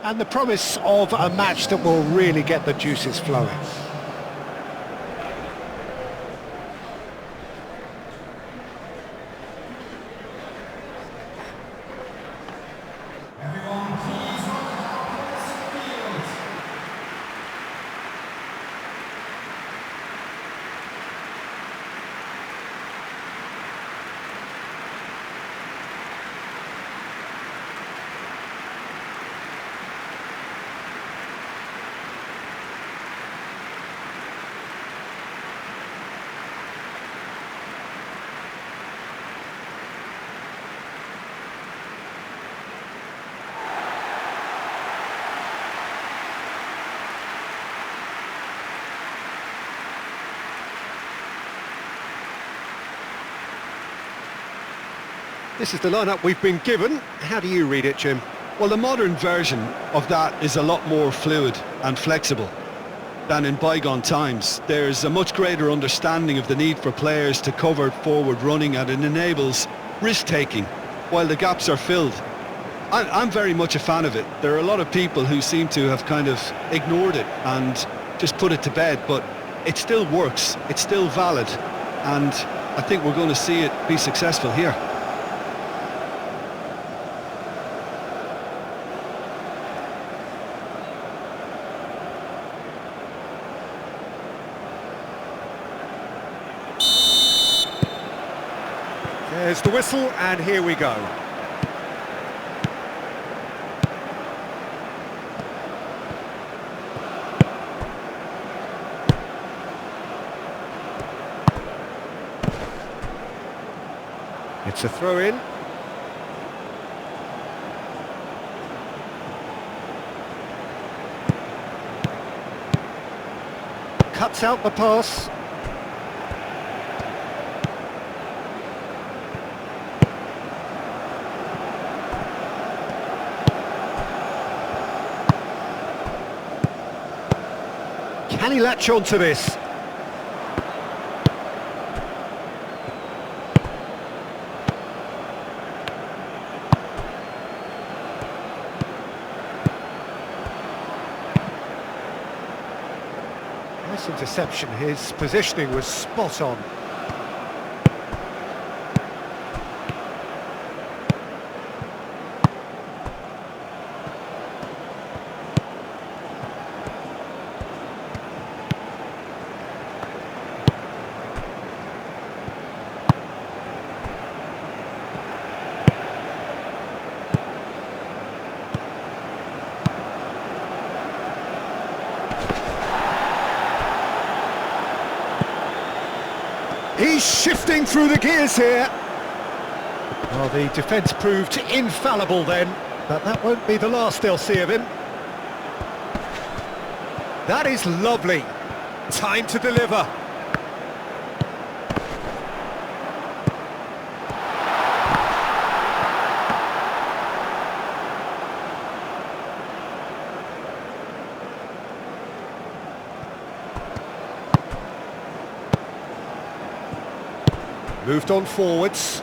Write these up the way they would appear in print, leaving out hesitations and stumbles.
And the promise of a match that will really get the juices flowing. This is the lineup we've been given. How do you read it, Jim? Well, the modern version of that is a lot more fluid and flexible than in bygone times. There's a much greater understanding of the need for players to cover forward running, and it enables risk-taking while the gaps are filled. I'm very much a fan of it. There are a lot of people who seem to have kind of ignored it and just put it to bed, but it still works, it's still valid, and I think we're going to see it be successful here. There's the whistle, and here we go. It's a throw-in. Cuts out the pass. Can he latch on to this? Nice interception. His positioning was spot on. He's shifting through the gears here. Well, the defence proved infallible then, but that won't be the last they'll see of him. That is lovely. Time to deliver. Moved on forwards.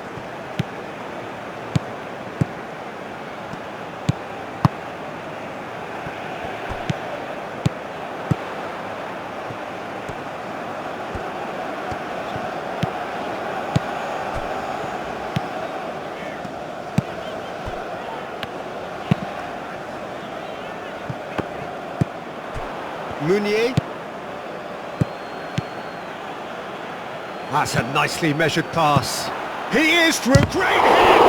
Meunier. That's a nicely measured pass. He is through. Great hit!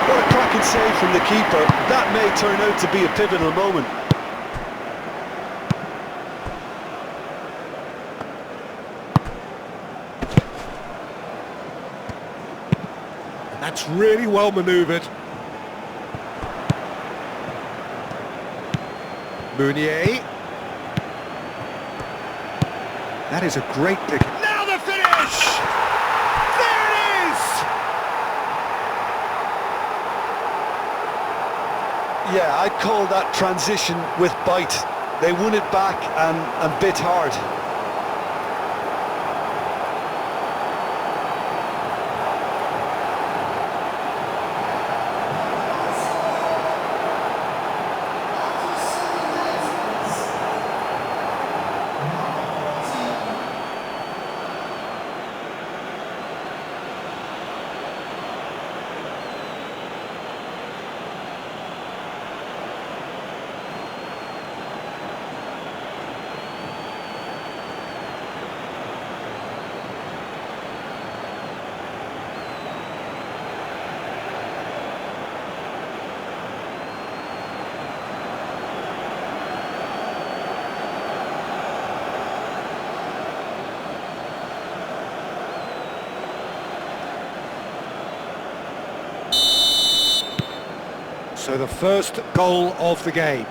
What a cracking save from the keeper. That may turn out to be a pivotal moment. And that's really well manoeuvred. Meunier. That is a great pick. Now the finish! There it is! Yeah, I'd call that transition with bite. They won it back and bit hard. So the first goal of the game.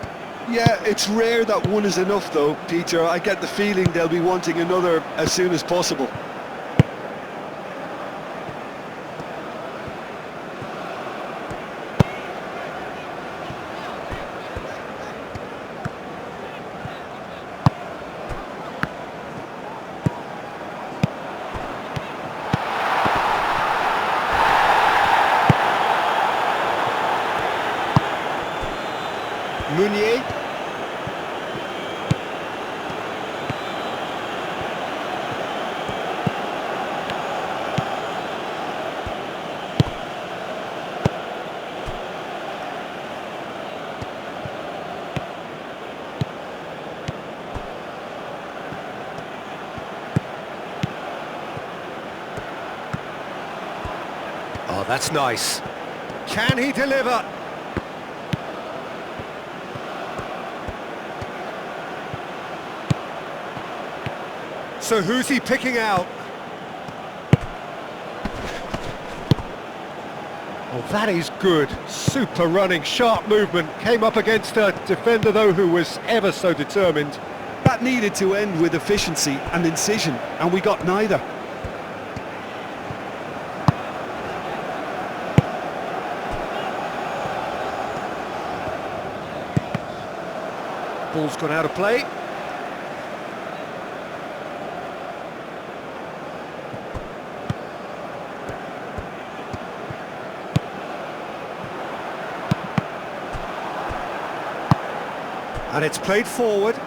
Yeah, it's rare that one is enough though, Peter. I get the feeling they'll be wanting another as soon as possible. Meunier. Oh, that's nice. Can he deliver? So who's he picking out? Oh, that is good. Super running, sharp movement. Came up against a defender, though, who was ever so determined. That needed to end with efficiency and incision, and we got neither. Ball's gone out of play. And it's played forward.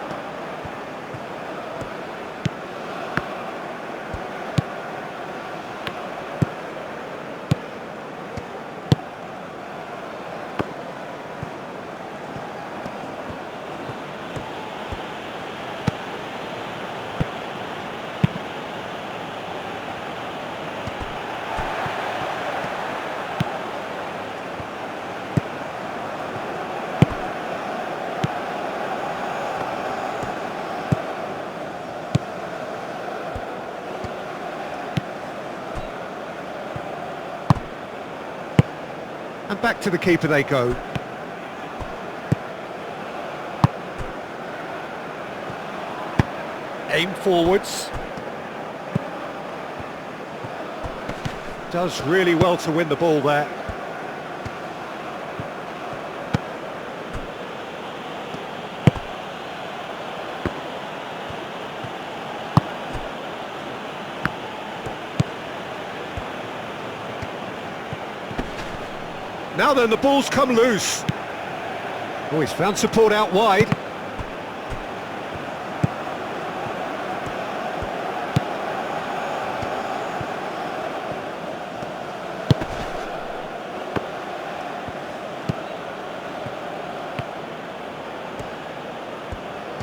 And back to the keeper they go. Aim forwards. Does really well to win the ball there. Now then, the ball's come loose. Oh, he's found support out wide.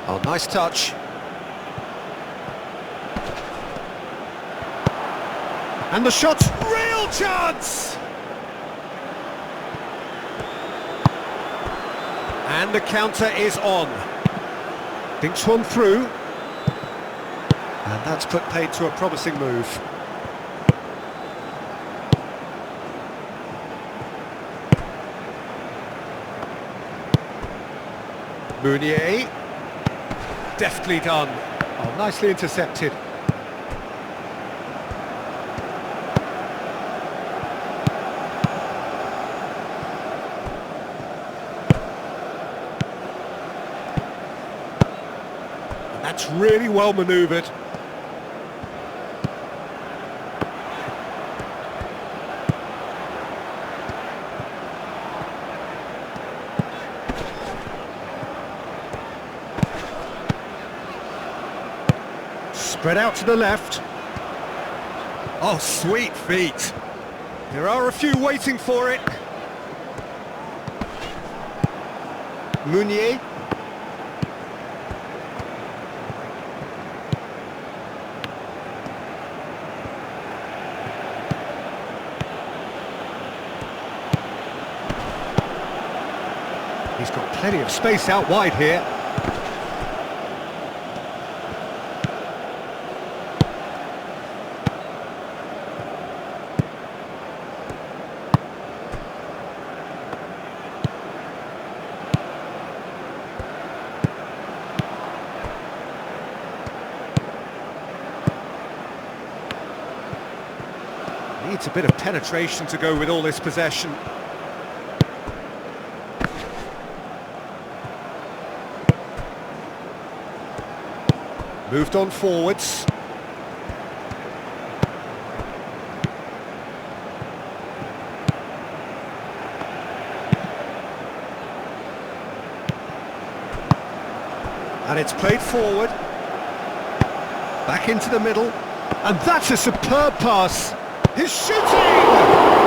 Oh, nice touch. And the shot's real chance! And the counter is on. Dinks one through. And that's put paid to a promising move. Meunier. Deftly done. Oh, nicely intercepted. That's really well manoeuvred. Spread out to the left. Oh, sweet feet. There are a few waiting for it. Meunier. He's got plenty of space out wide here. Needs a bit of penetration to go with all this possession. Moved on forwards. And it's played forward. Back into the middle. And that's a superb pass. He's shooting!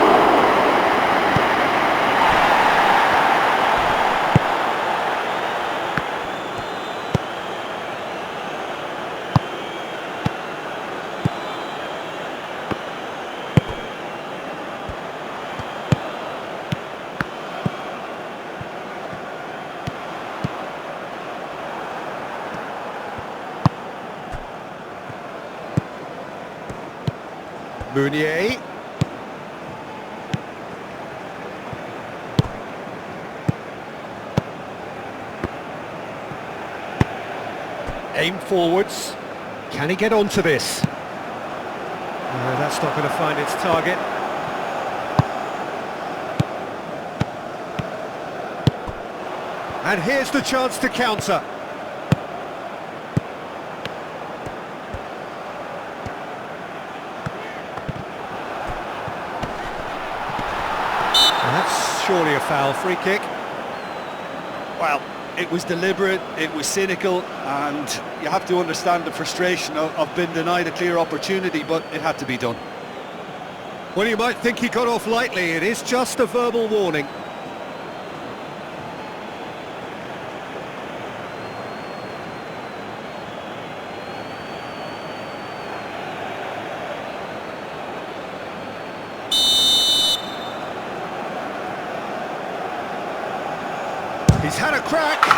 Meunier. Aim forwards. Can he get onto this? No, that's not going to find its target. And here's the chance to counter. That's surely a foul. Free kick. Well, it was deliberate, it was cynical, and you have to understand the frustration of being denied a clear opportunity, but it had to be done. Well, you might think he got off lightly. It is just a verbal warning. He's had a crack. Oh,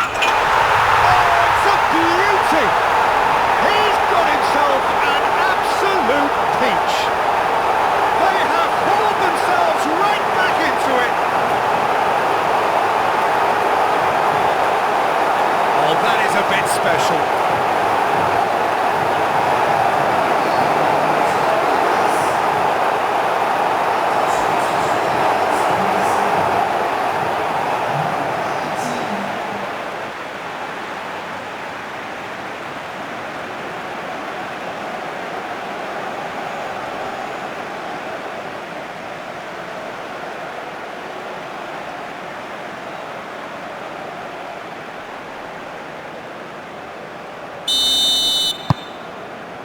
it's a beauty! He's got himself an absolute peach. They have hauled themselves right back into it. Oh, that is a bit special.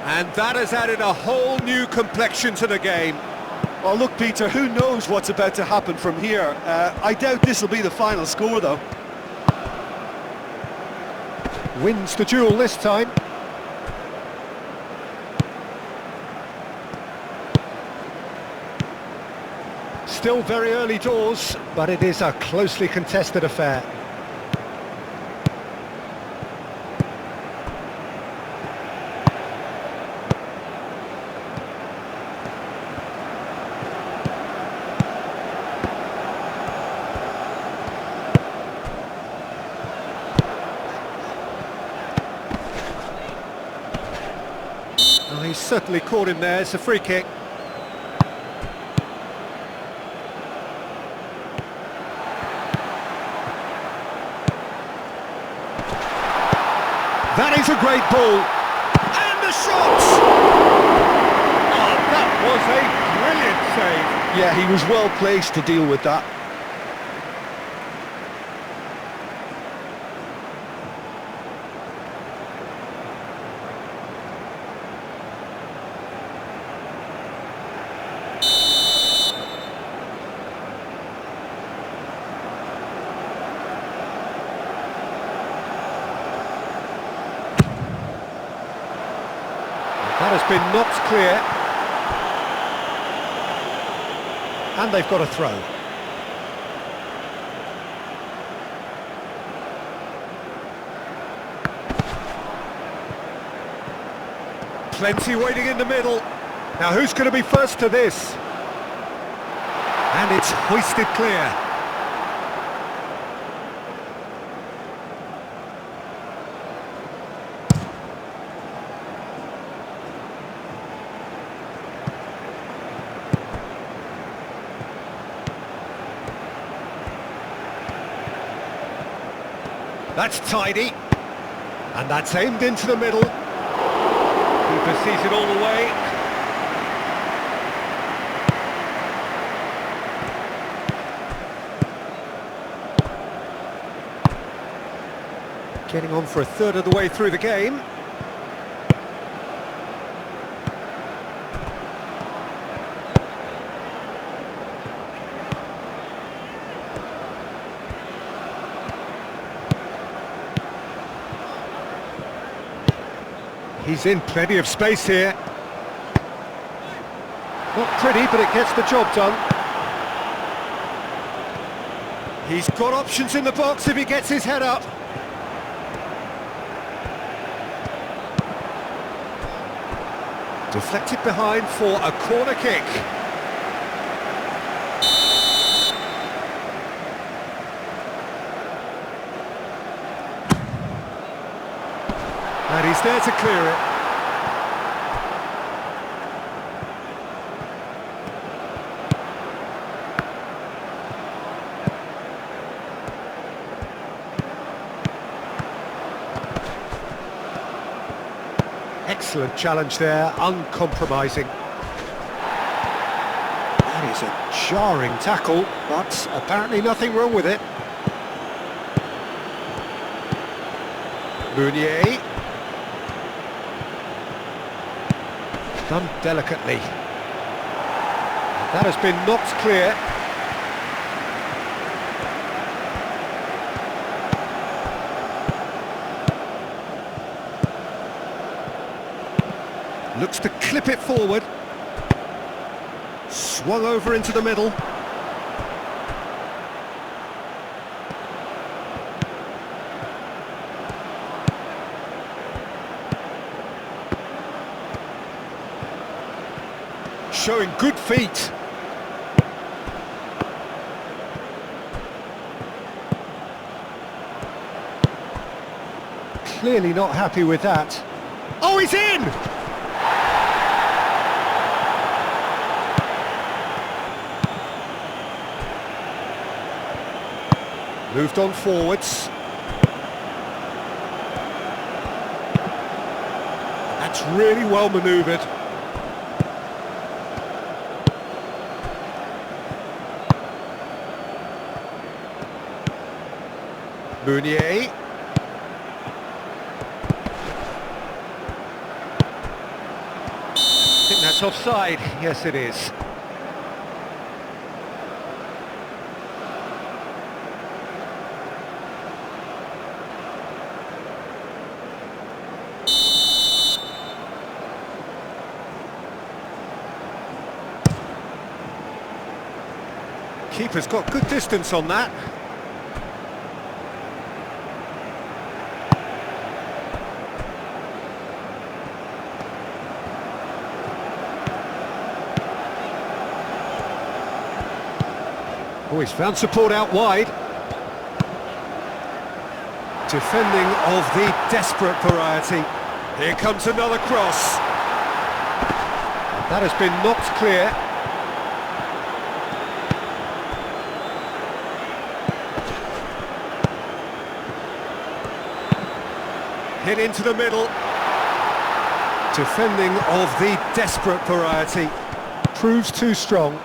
And that has added a whole new complexion to the game. Well, look, Peter, who knows what's about to happen from here? I doubt this will be the final score, though. Wins the duel this time. Still very early doors, but it is a closely contested affair. Oh, he's certainly caught him there. It's a free kick. That is a great ball. And the shot! Oh, that was a brilliant save. Yeah, he was well placed to deal with that. That has been knocked clear. And they've got a throw. Plenty waiting in the middle. Now who's going to be first to this? And it's hoisted clear. That's tidy. And that's aimed into the middle. Keeper sees it all the way. Getting on for a third of the way through the game. He's in plenty of space here. Not pretty, but it gets the job done. He's got options in the box if he gets his head up. Deflected behind for a corner kick. And he's there to clear it. Excellent challenge there, uncompromising. That is a jarring tackle, but apparently nothing wrong with it. Meunier. Done delicately. That has been knocked clear. Looks to clip it forward. Swung over into the middle. Showing good feet. Clearly not happy with that. Oh, he's in! Moved on forwards. That's really well manoeuvred. Meunier. I think that's offside. Yes, it is. Keeper's got good distance on that. Oh, he's found support out wide. Defending of the desperate variety. Here comes another cross. That has been knocked clear. Hit into the middle. Defending of the desperate variety. Proves too strong.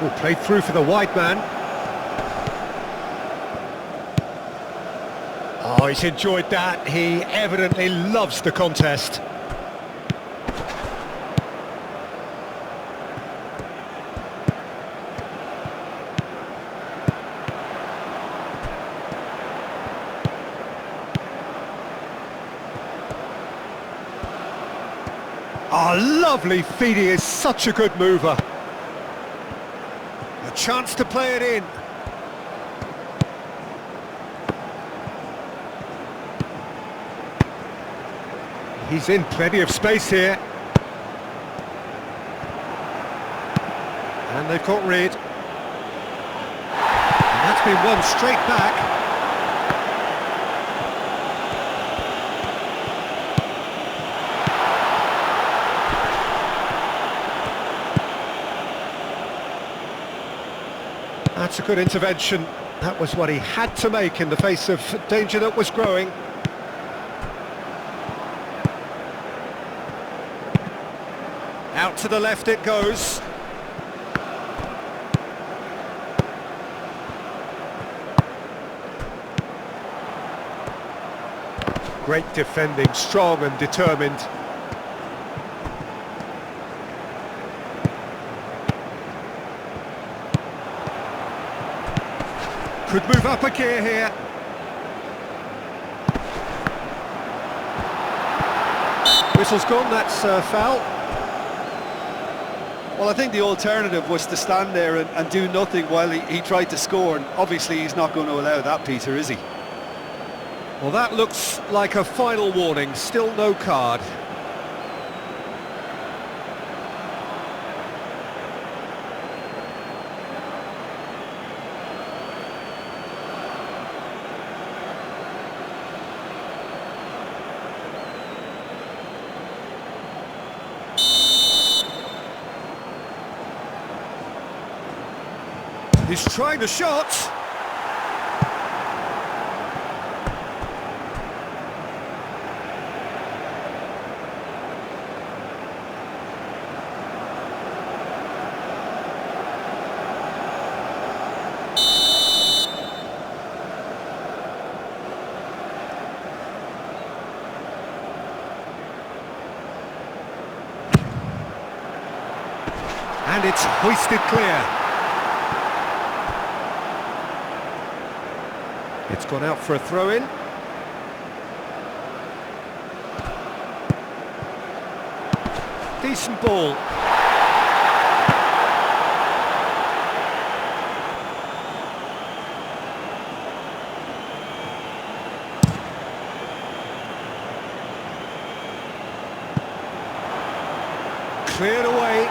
Oh, played through for the wide man. Oh, he's enjoyed that. He evidently loves the contest. Oh, lovely feed. He is such a good mover. A chance to play it in. He's in plenty of space here. And they've got rid. And that's been won straight back. That's a good intervention. That was what he had to make in the face of danger that was growing. Out to the left it goes. Great defending, strong and determined. Could move up a gear here. Whistle's gone, that's foul. Well, I think the alternative was to stand there and do nothing while he tried to score, and obviously he's not going to allow that, Peter, is he? Well, that looks like a final warning, still no card. He's trying the shot. And it's hoisted clear. It's gone out for a throw-in. Decent ball. Cleared away.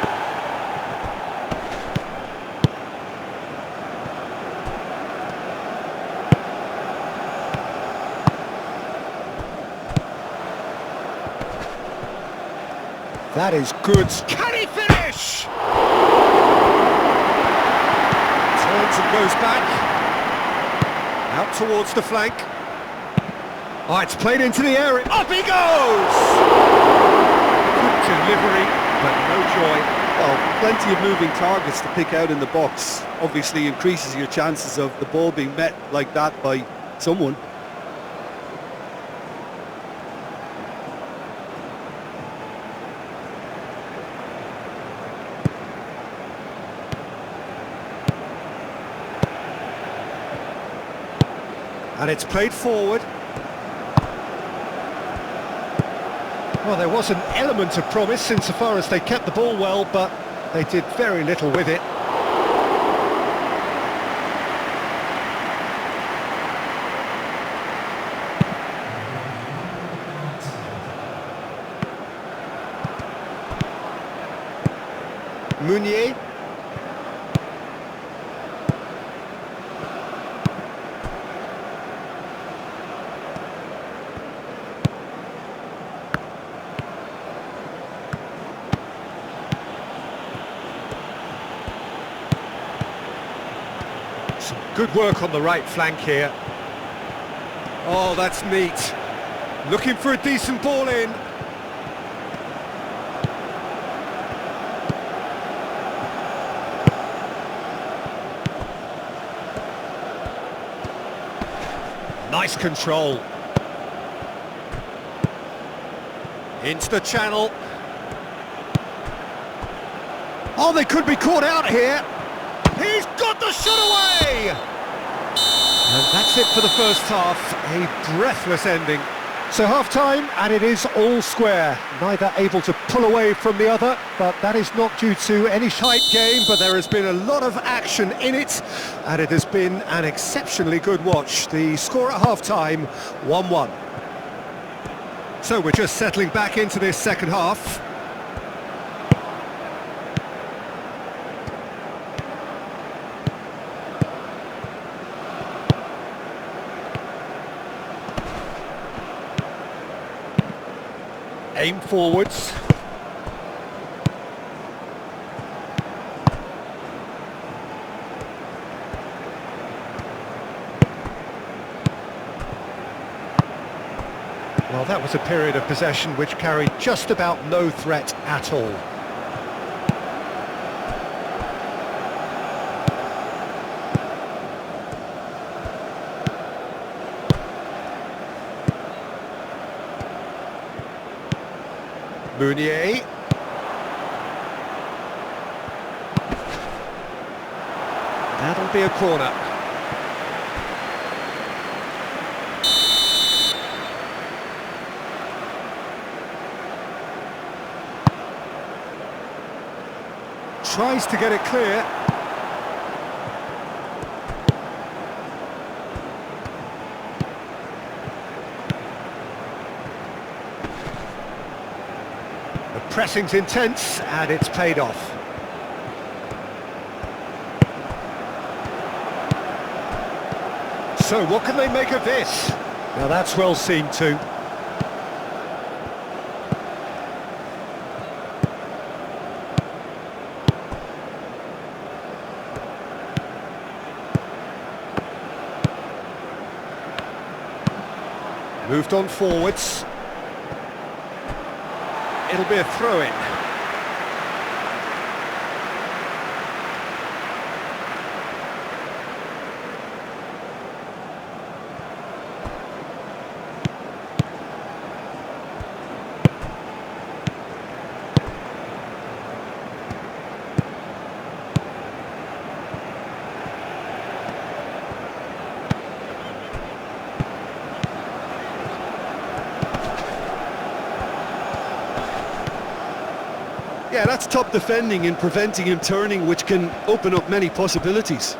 That is good. Can he finish? Turns and goes back. Out towards the flank. Oh, it's played into the area. Up he goes! Good delivery, but no joy. Well, plenty of moving targets to pick out in the box. Obviously increases your chances of the ball being met like that by someone. And it's played forward. Well, there was an element of promise insofar as they kept the ball well, but they did very little with it. Meunier. Good work on the right flank here. Oh, that's neat. Looking for a decent ball in. Nice control. Into the channel. Oh, they could be caught out here. He's got the shot away! And that's it for the first half, a breathless ending. So half-time, and it is all square. Neither able to pull away from the other, but that is not due to any tight game, but there has been a lot of action in it, and it has been an exceptionally good watch. The score at half-time, 1-1. So we're just settling back into this second half. Aim forwards. Well, that was a period of possession which carried just about no threat at all. Meunier. That'll be a corner. Tries to get it clear. The pressing's intense and it's paid off. So what can they make of this? Now that's well seen too. Moved on forwards. It'll be a throw-in. Yeah, that's top defending and preventing him turning, which can open up many possibilities.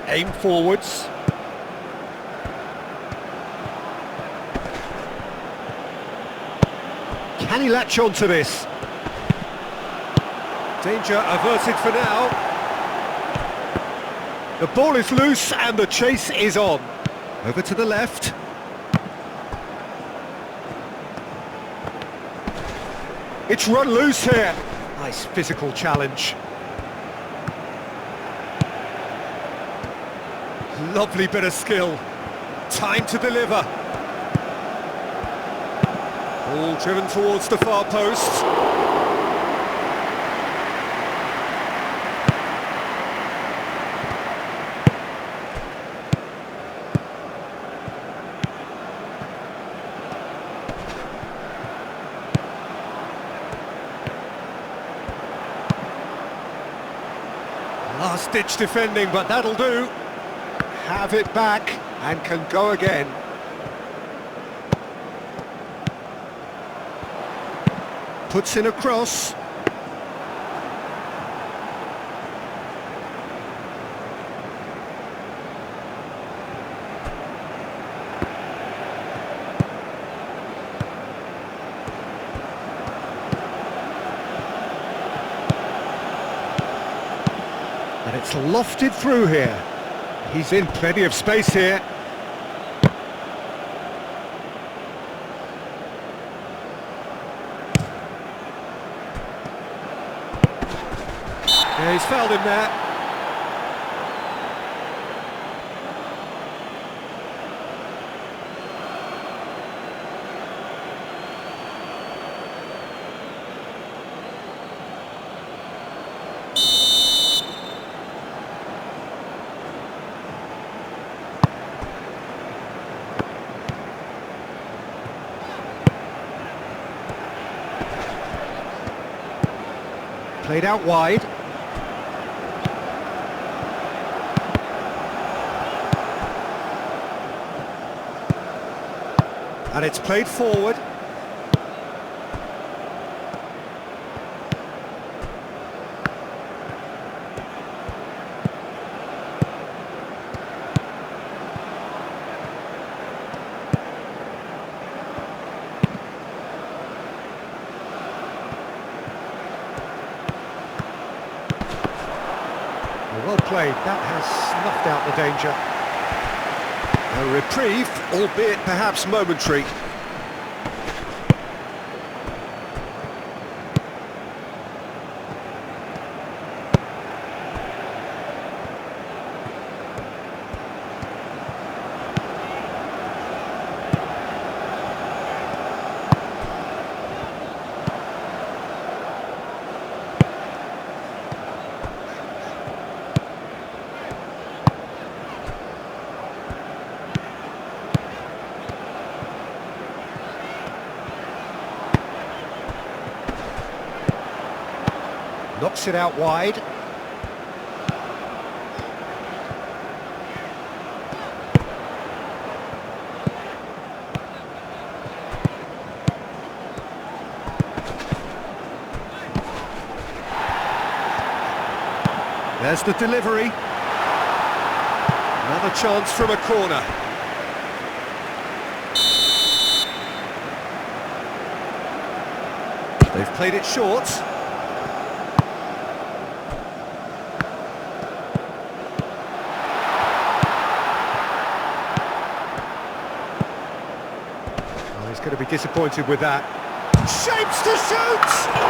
Aim forwards. Can he latch on to this? Danger averted for now. The ball is loose and the chase is on. Over to the left. It's run loose here. Nice physical challenge. Lovely bit of skill. Time to deliver. Ball driven towards the far post. Last-ditch defending, but that'll do. Have it back and can go again. Puts in a cross. And it's lofted through here. He's in plenty of space here. Yeah, he's fouled him there. Played out wide. And it's played forward. Well played, that has snuffed out the danger. A reprieve, albeit perhaps momentary. Knocks it out wide. There's the delivery. Another chance from a corner. They've played it short. Oh, he's going to be disappointed with that. Shapes to shoot!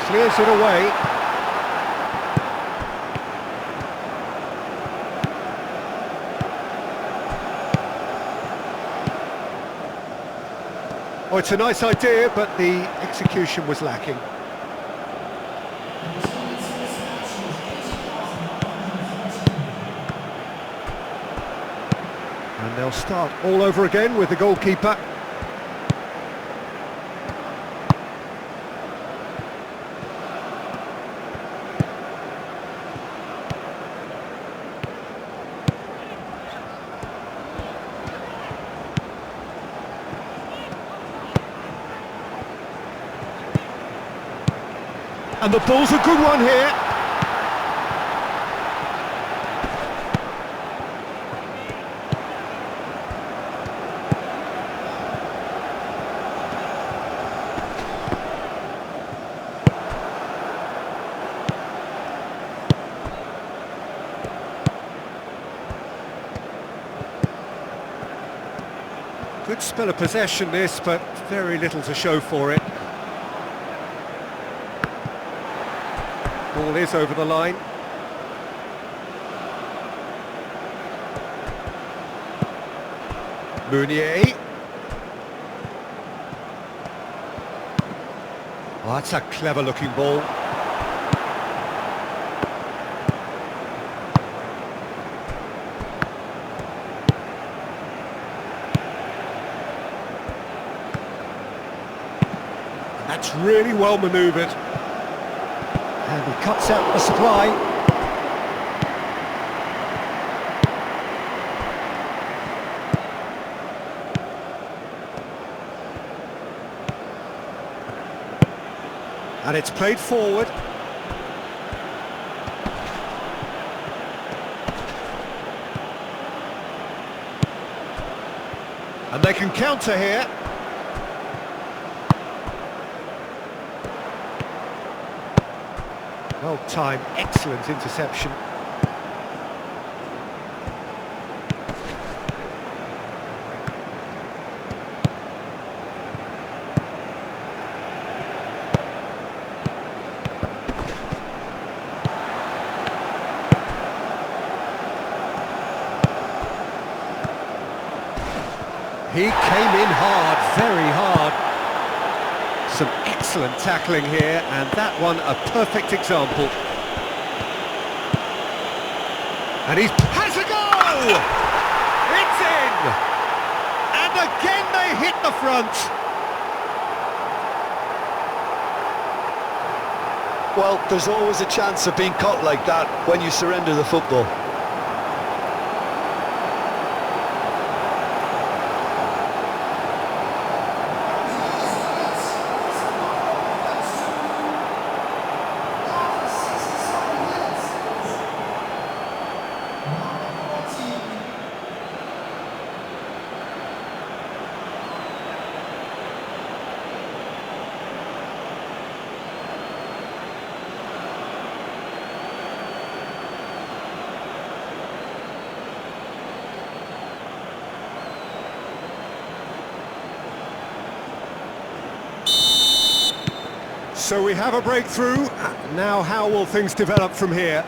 Clears it away. Oh, it's a nice idea, but the execution was lacking. And they'll start all over again with the goalkeeper. And the ball's a good one here. Good spell of possession this, but very little to show for it. Ball is over the line. Meunier. Oh, that's a clever looking ball. That's really well manoeuvred. And he cuts out the supply. And it's played forward. And they can counter here. Well timed, excellent interception. He came in hard, very hard. Some excellent tackling here, and that one a perfect example. And he has a goal! It's in! And again they hit the front. Well, there's always a chance of being caught like that when you surrender the football. So we have a breakthrough. Now how will things develop from here?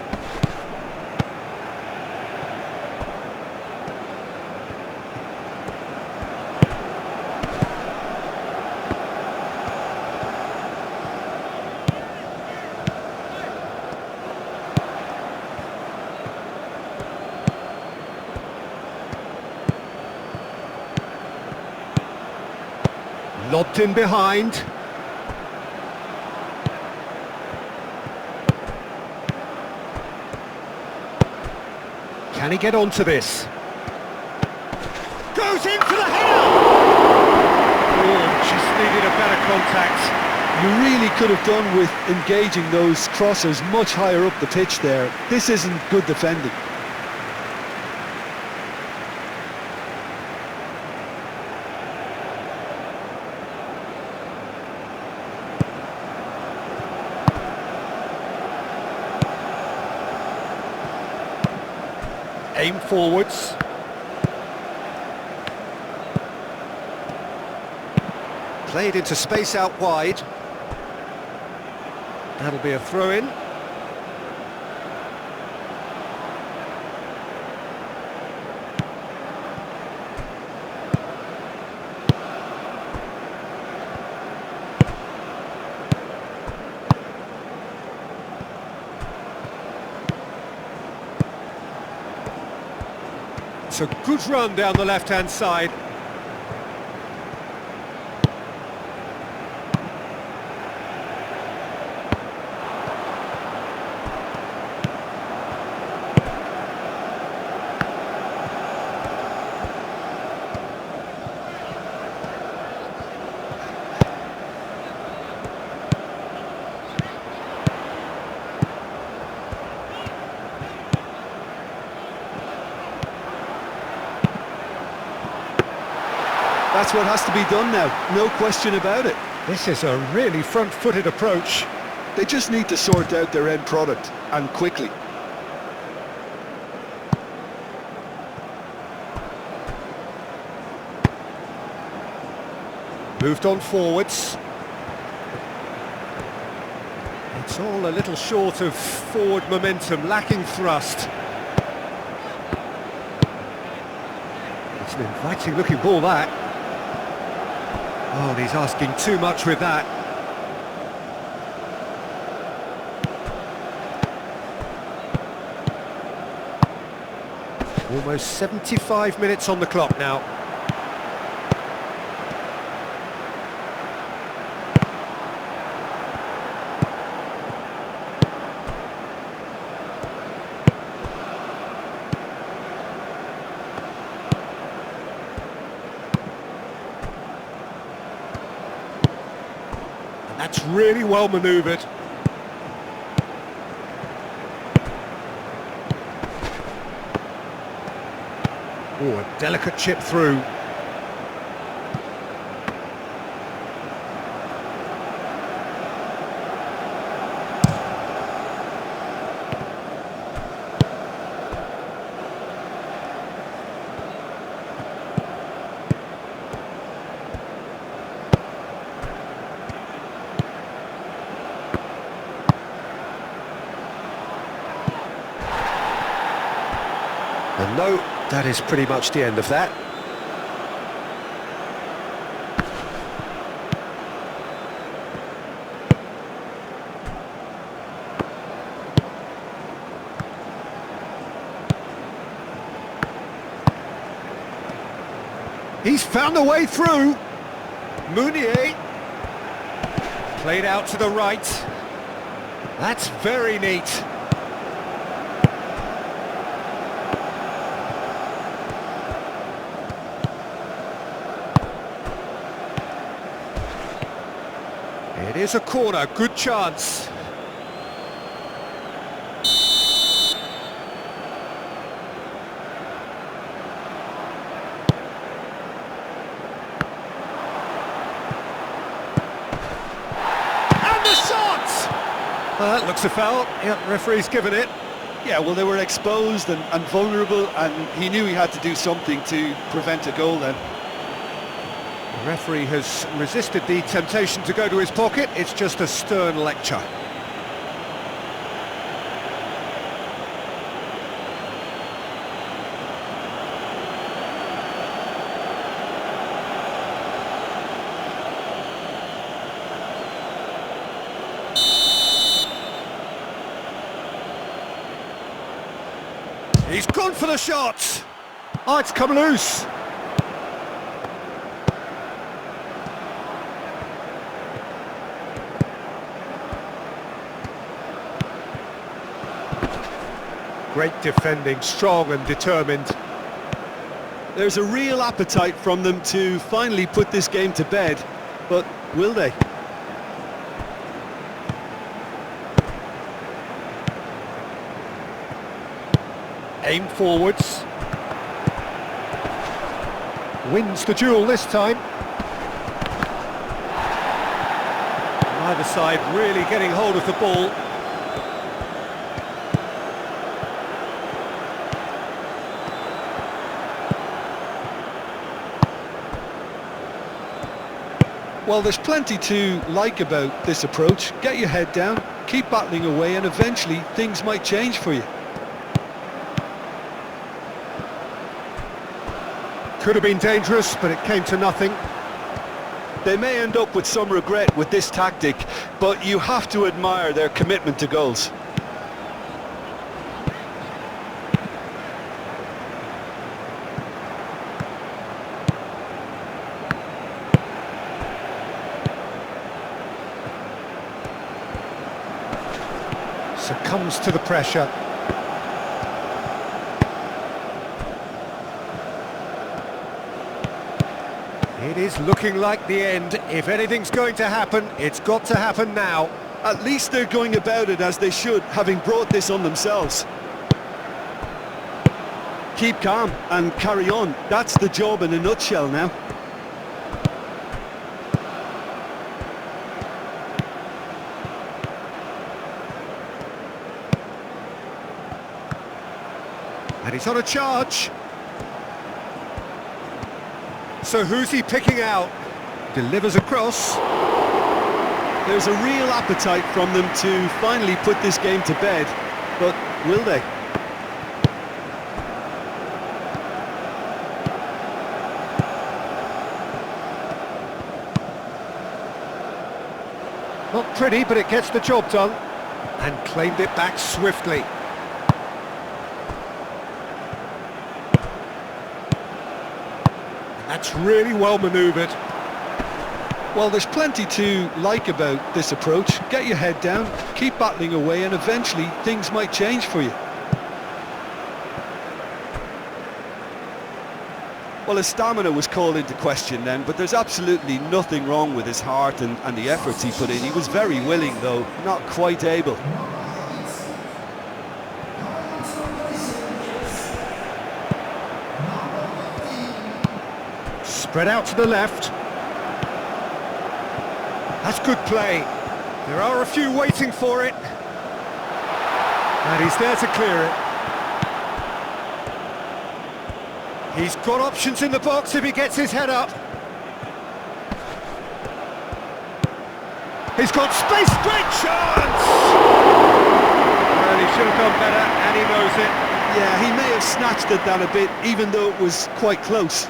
Lobbed in behind. Can he get onto this? Goes in for the header! Oh, just needed a better contact. You really could have done with engaging those crossers much higher up the pitch there. This isn't good defending. Aim forwards. Played into space out wide. That'll be a throw-in. It's a good run down the left-hand side. That's what has to be done now, no question about it. This is a really front-footed approach. They just need to sort out their end product, and quickly. Moved on forwards. It's all a little short of forward momentum, lacking thrust. It's an inviting looking ball, that. Oh, and he's asking too much with that. Almost 75 minutes on the clock now. That's really well manoeuvred. Oh, a delicate chip through. And no, that is pretty much the end of that. He's found a way through. Mounier. Played out to the right. That's very neat. It is a corner, good chance. And the shot! That looks a foul. Yeah, referee's given it. Yeah, well, they were exposed and vulnerable, and he knew he had to do something to prevent a goal then. The referee has resisted the temptation to go to his pocket. It's just a stern lecture. He's gone for the shot. Oh, it's come loose. Great defending, strong and determined. There's a real appetite from them to finally put this game to bed, but will they? Aim forwards. Wins the duel this time. Neither side really getting hold of the ball. Well, there's plenty to like about this approach. Get your head down, keep battling away, and eventually things might change for you. Could have been dangerous, but it came to nothing. They may end up with some regret with this tactic, but you have to admire their commitment to goals. Succumbs to the pressure. It is looking like the end. If anything's going to happen, it's got to happen now. At least they're going about it as they should, having brought this on themselves. Keep calm and carry on. That's the job in a nutshell now. And he's on a charge. So who's he picking out? Delivers across. There's a real appetite from them to finally put this game to bed, but will they? Not pretty, but it gets the job done. And claimed it back swiftly. That's really well manoeuvred. Well, there's plenty to like about this approach. Get your head down, keep battling away, and eventually things might change for you. Well, his stamina was called into question then, but there's absolutely nothing wrong with his heart and the efforts he put in. He was very willing, though, not quite able. Spread out to the left. That's good play. There are a few waiting for it. And he's there to clear it. He's got options in the box if he gets his head up. He's got space, great chance! Well, he should have done better, and he knows it. Yeah, he may have snatched at that a bit, even though it was quite close.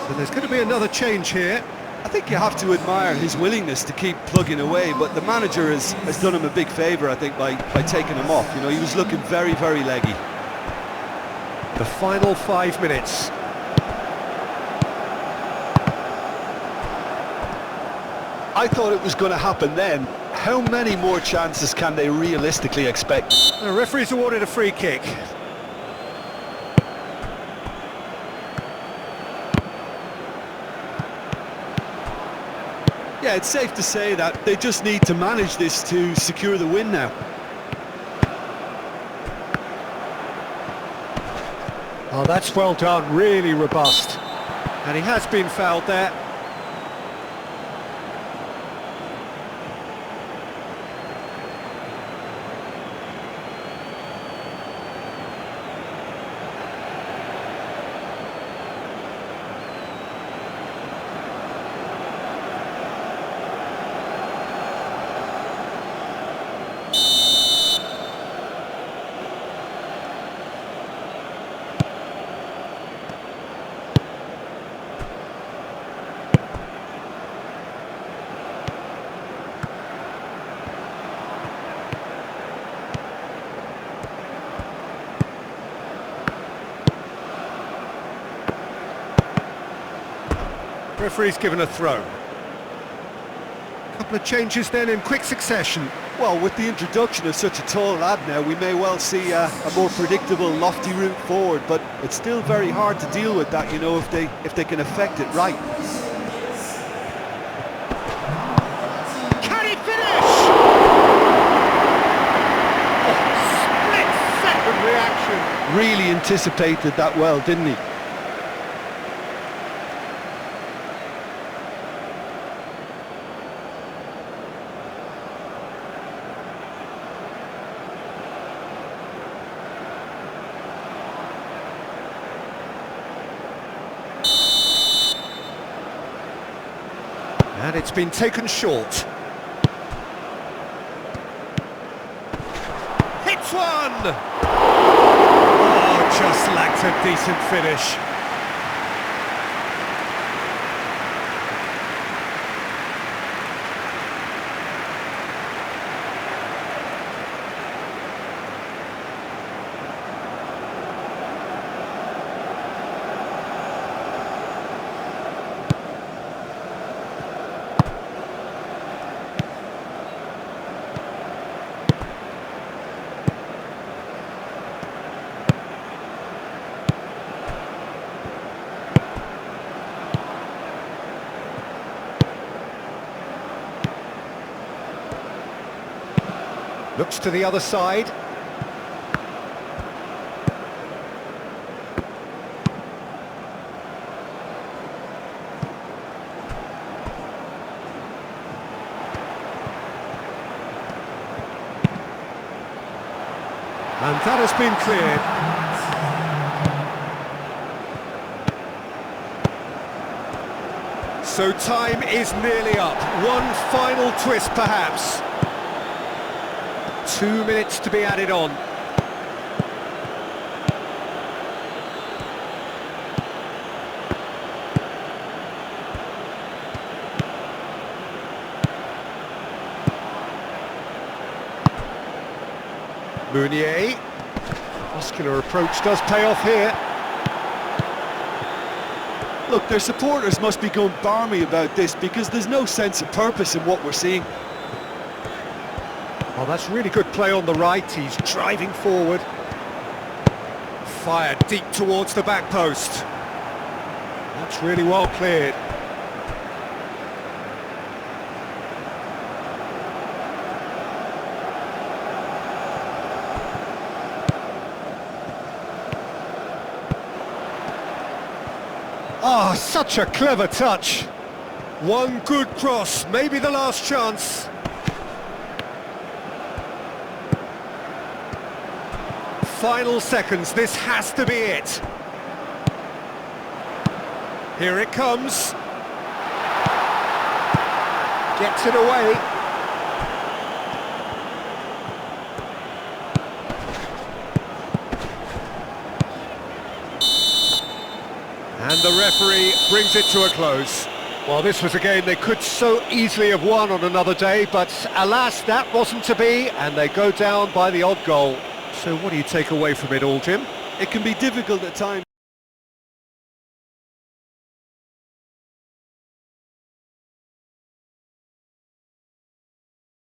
So there's going to be another change here. I think you have to admire his willingness to keep plugging away, but the manager has done him a big favour, I think, by taking him off. You know, he was looking very, very leggy. The final 5 minutes. I thought it was going to happen then. How many more chances can they realistically expect? The referee's awarded a free kick. Yeah, it's safe to say that they just need to manage this to secure the win now. Oh, that's well done, really robust. And he has been fouled there. Referee's given a throw. Couple of changes then in quick succession. Well, with the introduction of such a tall lad now, we may well see a more predictable, lofty route forward, but it's still very hard to deal with that, you know, if they can affect it right. Can he finish? Split-second reaction. Really anticipated that well, didn't he? And it's been taken short. Hits one! Oh, just lacked a decent finish. Looks to the other side. And that has been cleared. So time is nearly up. One final twist perhaps. 2 minutes to be added on. Meunier. Muscular approach does pay off here. Look, their supporters must be going barmy about this because there's no sense of purpose in what we're seeing. Oh, that's really good play on the right. He's driving forward. Fired deep towards the back post. That's really well cleared. Ah, such a clever touch. One good cross, maybe the last chance. Final seconds, this has to be it. Here it comes. Gets it away. And the referee brings it to a close. Well, this was a game they could so easily have won on another day, but alas, that wasn't to be, and they go down by the odd goal. So what do you take away from it all, Jim? It can be difficult at times.